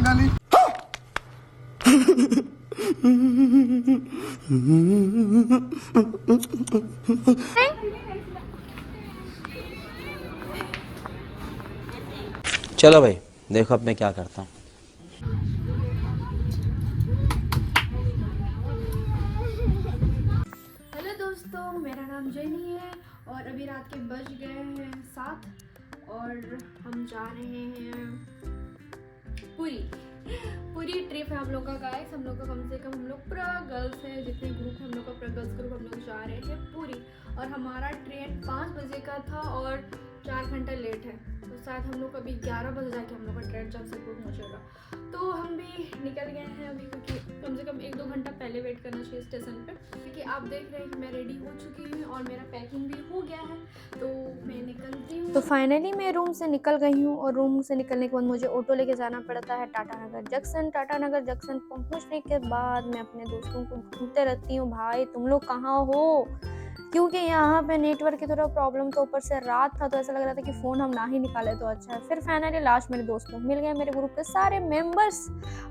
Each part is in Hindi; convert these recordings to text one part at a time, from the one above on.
फाइनली चलो भाई, देखो अब मैं क्या करता हूँ। हेलो दोस्तों, मेरा नाम जेनी है और अभी रात के बज गए हैं 7 और हम जा रहे हैं पूरी ट्रिप है हम लोग का गाइस। हम लोग का कम से कम हम लोग पूरा गर्ल्स है, जितने ग्रुप हम लोग का पूरा गर्ल्स ग्रुप हम लोग जा रहे थे पूरी। और हमारा ट्रेन 5 बजे का था और 4 घंटे लेट है, तो शायद हम लोग अभी 11 बजे जाके हम लोग का ट्रेन जमशेदपुर पहुँचेगा। तो हम भी निकल गए हैं अभी, क्योंकि कम से कम 1-2 घंटा पहले वेट करना चाहिए स्टेशन पे, क्योंकि आप देख रहे हैं कि मैं रेडी हो चुकी हूँ और मेरा पैकिंग भी हो गया है, तो मैं निकलती हूँ। तो फाइनली मैं रूम से निकल गई हूँ और रूम से निकलने के बाद मुझे ऑटो लेके जाना पड़ता है टाटा नगर जंक्शन। टाटा नगर जंक्शन पहुँचने के बाद मैं अपने दोस्तों को ढूंढते रहती हूँ, भाई तुम लोग कहाँ हो, क्योंकि यहाँ पे नेटवर्क की थोड़ा प्रॉब्लम, तो ऊपर से रात था तो ऐसा लग रहा था कि फ़ोन हम ना ही निकाले तो अच्छा है। फिर फाइनली लास्ट मेरे दोस्त लोग मिल गए, मेरे ग्रुप के सारे मेंबर्स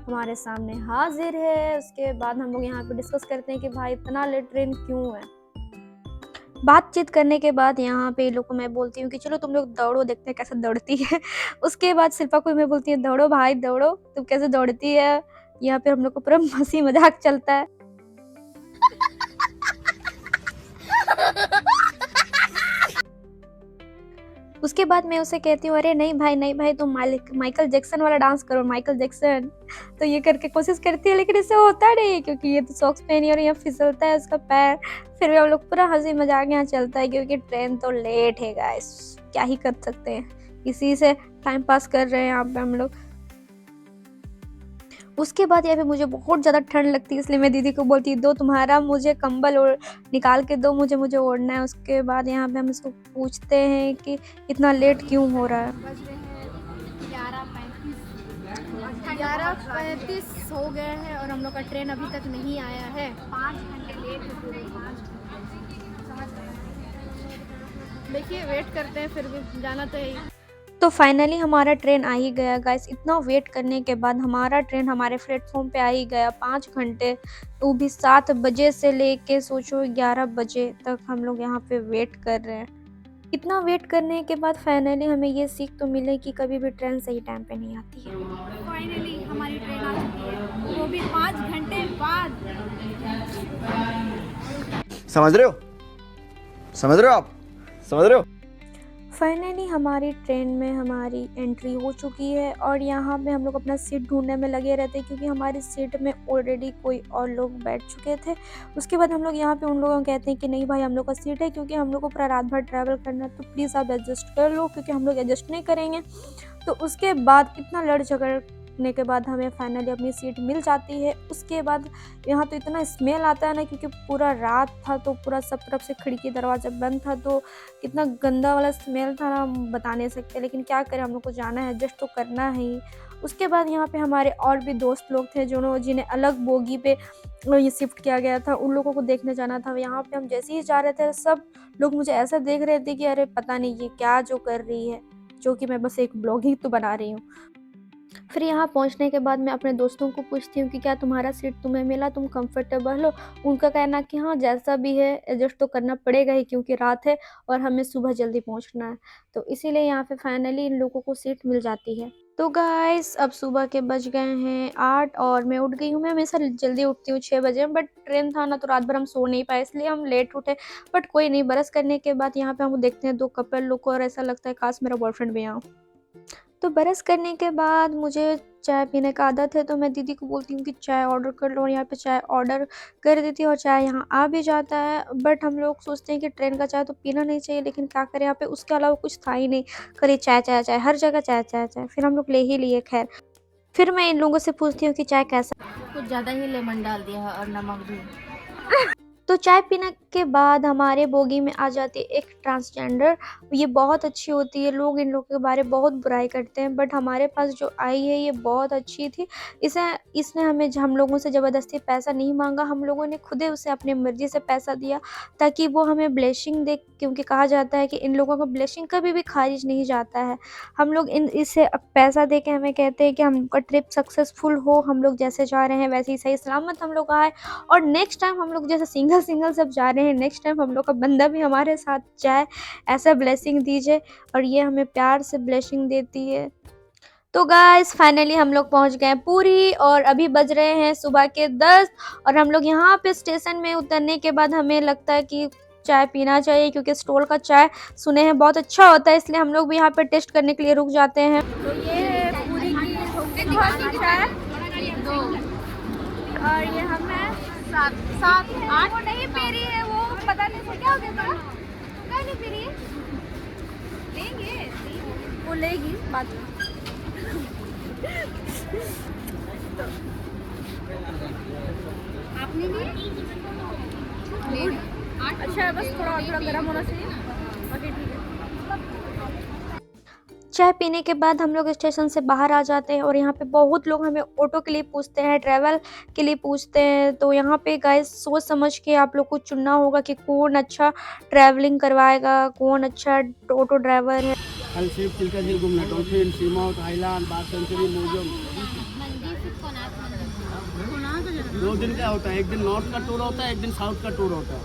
हमारे सामने हाजिर है। उसके बाद हम लोग यहाँ पे डिस्कस करते हैं कि भाई इतना लेट ट्रेन क्यों है। बातचीत करने के बाद यहाँ पे लोग को मैं बोलती हूँ कि चलो तुम लोग दौड़ो, देखते हैं कैसे दौड़ती है। उसके बाद शिल्पा को मैं बोलती हूँ दौड़ो भाई दौड़ो, तुम कैसे दौड़ती है। यहाँ पे हम लोग को पूरा हंसी मजाक चलता है। उसके बाद मैं उसे कहती हूँ अरे नहीं भाई तुम माइकल जैक्सन वाला डांस करो, माइकल जैक्सन। तो ये करके कोशिश करती है, लेकिन इससे होता नहीं, क्योंकि ये तो सॉक्स पहनी और यहाँ फिसलता है उसका पैर। फिर भी हम लोग पूरा हंसी मजाक यहाँ चलता है, क्योंकि ट्रेन तो लेट है गाइस, क्या ही कर सकते हैं, इसी से टाइम पास कर रहे हैं यहाँ पे हम लोग। उसके बाद यहाँ पे मुझे बहुत ज़्यादा ठंड लगती है, इसलिए मैं दीदी को बोलती दो तुम्हारा मुझे कंबल और निकाल के दो, मुझे ओढ़ना है। उसके बाद यहाँ पे हम इसको पूछते हैं कि इतना लेट क्यों हो रहा है। बज रहे हैं 11:35 हो गए हैं और हम लोग का ट्रेन अभी तक नहीं आया है। 5 घंटे लेट है पूरे, 5 घंटे, समझ रहे हैं। देखिए वेट करते हैं, फिर भी जाना तो है ही। तो फाइनली हमारा ट्रेन आ ही गया गाइस। इतना वेट करने के बाद हमारा ट्रेन हमारे प्लेटफॉर्म पे आ ही गया। 5 घंटे, वो भी 7 बजे से लेके सोचो 11 बजे तक हम लोग यहाँ पे वेट कर रहे हैं। इतना वेट करने के बाद फाइनली हमें ये सीख तो मिले कि कभी भी ट्रेन सही टाइम पे नहीं आती है। फाइनली हमारी ट्रेन आ चुकी है, वो भी 5 घंटे बाद। समझ रहे हो आप समझ रहे हो। फाइनली हमारी ट्रेन में हमारी एंट्री हो चुकी है और यहाँ पे हम लोग अपना सीट ढूंढने में लगे रहते हैं, क्योंकि हमारी सीट में ऑलरेडी कोई और लोग बैठ चुके थे। उसके बाद हम लोग यहाँ पे उन लोगों को कहते हैं कि नहीं भाई हम लोग का सीट है, क्योंकि हम लोग को पूरा रात भर ट्रैवल करना है, तो प्लीज़ आप एडजस्ट कर लो, क्योंकि हम लोग एडजस्ट नहीं करेंगे। तो उसके बाद इतना लड़ झगड़ने के बाद हमें फाइनली अपनी सीट मिल जाती है। उसके बाद यहाँ तो इतना स्मेल आता है ना, क्योंकि पूरा रात था तो पूरा सब तरफ से खिड़की दरवाज़ा बंद था, तो कितना गंदा वाला स्मेल था ना, हम बता नहीं सकते, लेकिन क्या करें, हम लोग को जाना है, एडजस्ट तो करना है ही। उसके बाद यहाँ पे हमारे और भी दोस्त लोग थे जिन्हें अलग बोगी पे ये शिफ्ट किया गया था, उन लोगों को देखने जाना था। यहाँ पे हम जैसे ही जा रहे थे सब लोग मुझे ऐसा देख रहे थे कि अरे पता नहीं ये क्या जो कर रही है, जो कि मैं बस एक ब्लॉगिंग तो बना रही हूँ। फिर यहाँ पहुँचने के बाद मैं अपने दोस्तों को पूछती हूँ कि क्या तुम्हारा सीट तुम्हें मिला, तुम कंफर्टेबल हो। उनका कहना कि हाँ जैसा भी है एडजस्ट तो करना पड़ेगा ही, क्योंकि रात है और हमें सुबह जल्दी पहुँचना है, तो इसीलिए यहाँ पे फाइनली इन लोगों को सीट मिल जाती है। तो गाइस अब सुबह के बज गए हैं 8 और मैं उठ गई हूँ। मैं हमेशा जल्दी उठती हूँ 6 बजे, बट ट्रेन था ना तो रात भर हम सो नहीं पाए, इसलिए हम लेट उठे। बट कोई नहीं, बरस करने के बाद यहाँ पे हम देखते हैं 2 कपल लोग को और ऐसा लगता है काश मेरा बॉयफ्रेंड भी यहाँ। तो बरस करने के बाद मुझे चाय पीने का आदत है, तो मैं दीदी को बोलती हूँ कि चाय ऑर्डर कर लो, और यहाँ पे चाय ऑर्डर कर देती है और चाय यहाँ आ भी जाता है। बट हम लोग सोचते हैं कि ट्रेन का चाय तो पीना नहीं चाहिए, लेकिन क्या करें, यहाँ पे उसके अलावा कुछ था ही नहीं, करी चाय चाय चाय, हर जगह चाय चाय चाय। फिर हम लोग ले ही लिए। खैर फिर मैं इन लोगों से पूछती हूँ कि चाय कैसा। कुछ ज़्यादा ही लेमन डाल दिया है और नमक भी। तो चाय पीने उसके बाद हमारे बोगी में आ जाती है एक ट्रांसजेंडर। ये बहुत अच्छी होती है, लोग इन लोगों के बारे में बहुत बुराई करते हैं, बट हमारे पास जो आई है ये बहुत अच्छी थी। इसने हम लोगों से ज़बरदस्ती पैसा नहीं मांगा, हम लोगों ने खुद ही उसे अपनी मर्ज़ी से पैसा दिया ताकि वो हमें ब्लेसिंग दे, क्योंकि कहा जाता है कि इन लोगों को ब्लेसिंग कभी भी खारिज नहीं जाता है। हम लोग इसे पैसा दे के हमें कहते हैं कि हमका ट्रिप सक्सेसफुल हो, हम लोग जैसे जा रहे हैं वैसे ही सही सलामत हम लोग आए, और नेक्स्ट टाइम हम लोग जैसे सिंगल सब जा रहे हैं, नेक्स्ट टाइम हम लोग का बंदा भी हमारे साथ जाए, ऐसा ब्लेसिंग दीजिए। और ये हमें प्यार से ब्लेसिंग देती है। तो गाइस फाइनली हम लोग पहुंच गए पूरी, और अभी बज रहे हैं सुबह के 10, और हम लोग यहाँ पे स्टेशन में उतरने के बाद हमें लगता है कि चाय पीना चाहिए, क्योंकि स्टॉल का चाय सुने हैं बहुत अच्छा होता है, इसलिए हम लोग भी यहाँ पे टेस्ट करने के लिए रुक जाते हैं। तो ये है पूरी की चाय, और ये हमें 7-8 वो नहीं पी रही है, वो पता नहीं क्या हो गया था, क्या नहीं पी रही है, लेंगे वो लेगी बाद में। आपने भी अच्छा, बस थोड़ा गर्म होना चाहिए ना, ओके ठीक है। चाय पीने के बाद हम लोग स्टेशन से बाहर आ जाते हैं, और यहाँ पे बहुत लोग हमें ऑटो के लिए पूछते हैं, ट्रैवल के लिए पूछते हैं। तो यहाँ पे गाइस सोच समझ के आप लोग को चुनना होगा कि कौन अच्छा ट्रैवलिंग करवाएगा, कौन अच्छा ऑटो ड्राइवर है। कल सिर्फ चिल्का झील घूमना, dolphin, sea mouth, island, bird sanctuary, museum. 2 दिन का होता है, एक दिन नॉर्थ का टूर होता है, एक दिन साउथ का टूर होता है।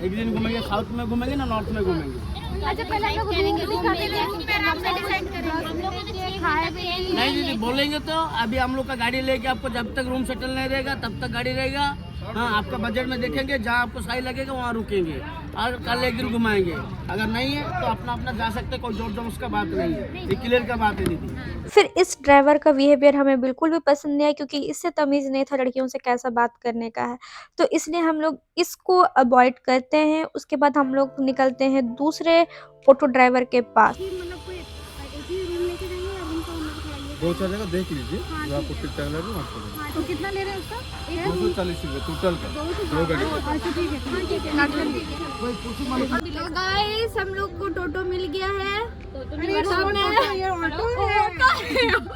एक दिन घूमेंगे साउथ में घूमेंगे ना नॉर्थ में घूमेंगे। अच्छा पहले हम लोग नहीं दीदी बोलेंगे तो अभी हम लोग का गाड़ी लेके आपको जब तक रूम सेटल नहीं रहेगा तब तक गाड़ी रहेगा। हाँ, आपका बजट में देखेंगे, जहाँ आपको सही लगेगा वहाँ रुकेंगे, और कल एक दिन घुमाएंगे। अगर नहीं है तो अपना अपना जा सकते, कोई जोर जोर का बात नहीं है, ये क्लियर का बात है दीदी। फिर इस ड्राइवर का बिहेवियर हमें बिल्कुल भी पसंद नहीं आया, क्योंकि इससे तमीज़ नहीं था लड़कियों से कैसा बात करने का है, तो इसलिए हम लोग इसको अवॉइड करते हैं। उसके बाद हम लोग निकलते हैं दूसरे ऑटो ड्राइवर के पास। 2-4 जगह देख लीजिए, जो आपको ठीक ठाक लगे आपको। तो कितना ले रहे हैं उसका? 240 रुपये टोटल का, 2 गाड़ी का। अच्छा ठीक है, हाँ ठीक है। तो गाइस हम लोग को टोटो मिल गया है, ये ऑटो है,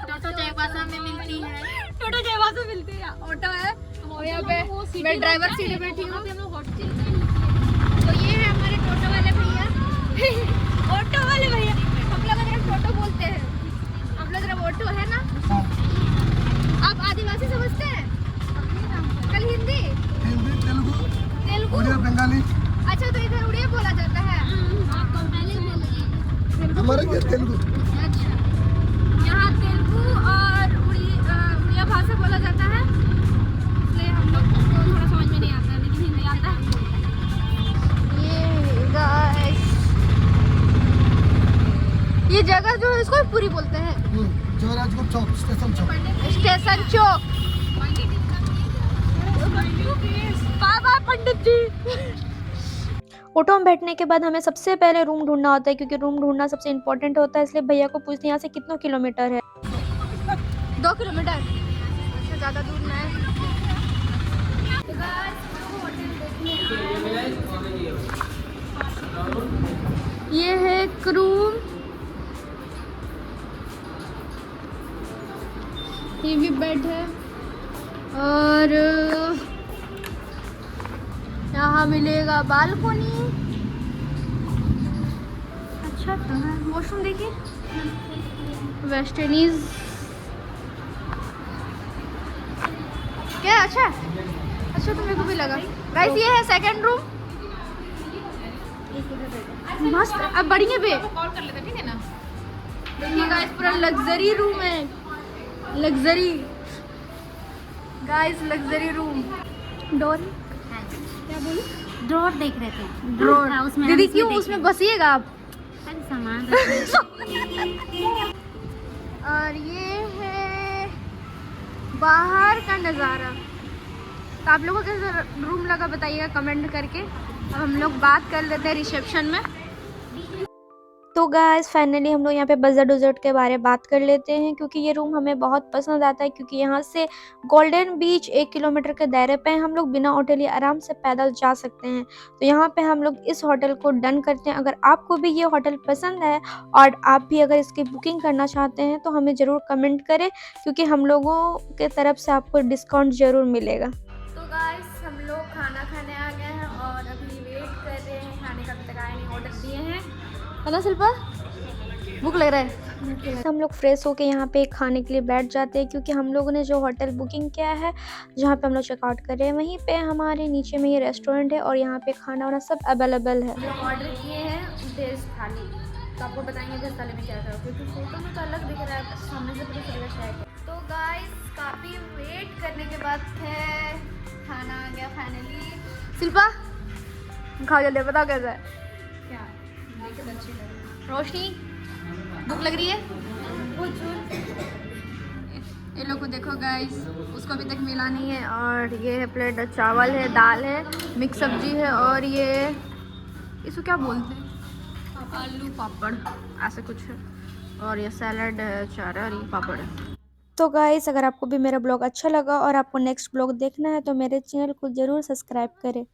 टोटो जयवासा में मिलती है, टोटो जयवासा मिलती है, ऑटो है, और यहाँ पे मैं ड्राइवर सीट पे बैठी हूँ। तो ये है हमारे टोटो वाले भैया ऑटो वाले भैया, हम लोग अगर टोटो बोलते हैं, हम लोग अगर ऑटो है ना। आप आदिवासी समझते हैं? कल हिंदी तेलुगु उड़िया, बंगाली, अच्छा, तो इधर उड़िया बोला जाता है, हमारा क्या तेलुगु। अच्छा, यहाँ तेलुगु और उड़िया भाषा बोला जाता है, इसलिए हम लोग को थोड़ा समझ में नहीं आता है, लेकिन हिंदी आता है। ये गाइस ये जगह जो है इसको पूरी बोलते हैं, जोराजपुर चौक, स्टेशन चौक। स्टेशन चौक। बाबा पंडित जी। ऑटो में बैठने के बाद हमें सबसे पहले रूम ढूंढना होता है, क्योंकि रूम ढूंढना सबसे इम्पोर्टेंट होता है, इसलिए भैया को पूछते हैं यहाँ से कितना किलोमीटर है। 2 किलोमीटर, अच्छा ज़्यादा दूर ना है। ये है एक रूम, ये भी बेड है, और यहाँ मिलेगा बालकोनी। अच्छा तो है, वॉशरूम देखिए, वेस्ट इंडीज क्या अच्छा अच्छा, तो मेरे को भी लगा। गाइस ये है सेकंड रूम, मस्त। अब बढ़िया पे कॉल कर लेते, ठीक है ना। देखिए गाइस पूरा लग्जरी रूम है, luxury guys, luxury room. Door क्या बोलूं, ड्रॉर देख रहे थे, ड्रोन हाँ, उसमें दीदी हम क्यों इसमें उसमें बसिएगा आप। सारे सामान और ये है बाहर का नज़ारा। तो आप लोगों को कैसा रूम लगा बताइएगा कमेंट करके। अब हम लोग बात कर लेते हैं रिसेप्शन में। तो तो गाइस फाइनली हम लोग यहाँ पे बजट उजट के बारे में बात कर लेते हैं, क्योंकि ये रूम हमें बहुत पसंद आता है। क्योंकि यहाँ से गोल्डन बीच 1 किलोमीटर के दायरे पे हम लोग बिना होटल या आराम से पैदल जा सकते हैं। तो यहाँ पे हम लोग इस होटल को डन करते हैं। अगर आपको भी ये होटल पसंद है और आप भी अगर इसकी बुकिंग करना चाहते हैं तो हमें ज़रूर कमेंट करें, क्योंकि हम लोगों के तरफ से आपको डिस्काउंट ज़रूर मिलेगा। तो गाइस हम लोग खाना खाने आ गए हैं और अभी वेट कर रहे हैं खाने का। अभी तक आए नहीं, ऑर्डर दिए हैं। है ना शिल्पा, भूख लग रहा है। हम लोग फ्रेश होके यहाँ पे खाने के लिए बैठ जाते हैं, क्योंकि हम लोगों ने जो होटल बुकिंग किया है जहाँ पे हम लोग चेकआउट कर रहे हैं वहीं पे हमारे नीचे में ये रेस्टोरेंट है और यहाँ पे खाना वाना सब अवेलेबल है। हम लोग ऑर्डर किए हैं वेज थाली, तो आपको बताएंगे वेज थाली में क्या था, क्योंकि फोटो में तो अलग दिख रहा है, सामने से पता चलेगा शायद। तो गाइस काफ़ी वेट करने के बाद है खाना आ गया फाइनली। शिल्पा खाओ जल्दी, बताओ कैसा है। क्या रोशनी भूख लग रही है? ये लोग को देखो गाइस, उसको अभी तक मिला नहीं है। और ये है प्लेट, चावल है, दाल है, मिक्स सब्जी है और ये इसको क्या बोलते हैं, आलू पापड़ ऐसा कुछ है। और ये सैलड है, अचार है और ये पापड़ है। तो गाइस अगर आपको भी मेरा ब्लॉग अच्छा लगा और आपको नेक्स्ट ब्लॉग देखना है तो मेरे चैनल को ज़रूर सब्सक्राइब करें।